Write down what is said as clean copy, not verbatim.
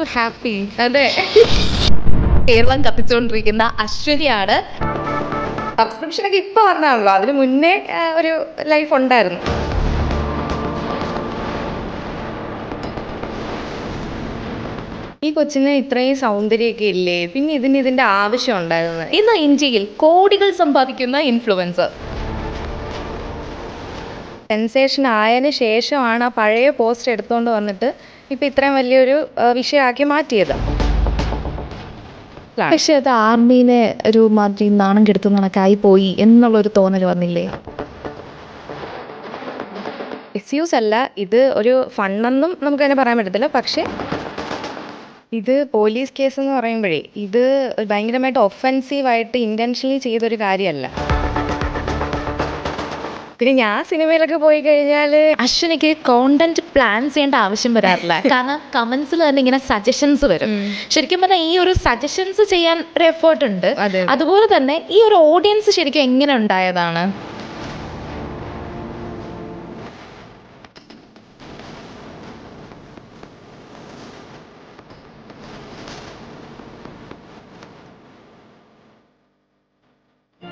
You happy? അതെ, കേരളം കത്തിച്ചുകൊണ്ടിരിക്കുന്ന അശ്വതിയാണ്. സബ്സ്ക്രിപ്ഷനൊക്കെ ഇപ്പൊ പറഞ്ഞാണല്ലോ, അതിന് മുന്നേ ഒരു ലൈഫ് ഉണ്ടായിരുന്നു. ഈ കൊച്ചിന് ഇത്രയും സൗന്ദര്യമൊക്കെ ഇല്ലേ, പിന്നെ ഇതിന്റെ ആവശ്യം ഉണ്ടായിരുന്നു? ഇന്ന് ഇന്ത്യയിൽ കോടികൾ സമ്പാദിക്കുന്ന ഇൻഫ്ലുവൻസർ. സെൻസേഷൻ ആയതിന് ശേഷമാണ് ആ പഴയ പോസ്റ്റ് എടുത്തുകൊണ്ട് വന്നിട്ട് ഇപ്പം ഇത്രയും വലിയൊരു വിഷയമാക്കി മാറ്റിയത്. പക്ഷെ അത് ആർമീനെ ഒരു മാതിരി നാണം കെടുത്തുന്ന കണക്കായി പോയി എന്നുള്ളൊരു തോന്നൽ വന്നില്ലേ? മിസ്യൂസ് അല്ല, ഇത് ഒരു ഫണ്ടെന്നും നമുക്ക് തന്നെ പറയാൻ പറ്റത്തില്ല. പക്ഷേ ഇത് പോലീസ് കേസ് എന്ന് പറയുമ്പോഴേ ഇത് ഭയങ്കരമായിട്ട് ഒഫെൻസീവായിട്ട് ഇൻറ്റൻഷനലി ചെയ്തൊരു കാര്യമല്ല. പിന്നെ ഞാൻ സിനിമയിലൊക്കെ പോയി കഴിഞ്ഞാൽ അശ്വിനിക്ക് കോണ്ടന്റ് പ്ലാൻ ചെയ്യേണ്ട ആവശ്യം വരാറില്ല. കാരണം കമന്റ്സിൽ തന്നെ ഇങ്ങനെ സജഷൻസ് വരും. ശരിക്കും പറഞ്ഞാൽ ഈ ഒരു സജഷൻസ് ചെയ്യാൻ ഒരു എഫേർട്ട് ഉണ്ട്. അതെ. അതുപോലെ തന്നെ ഈ ഒരു ഓഡിയൻസ് ശരിക്കും എങ്ങനെ ഉണ്ടായതാണ്?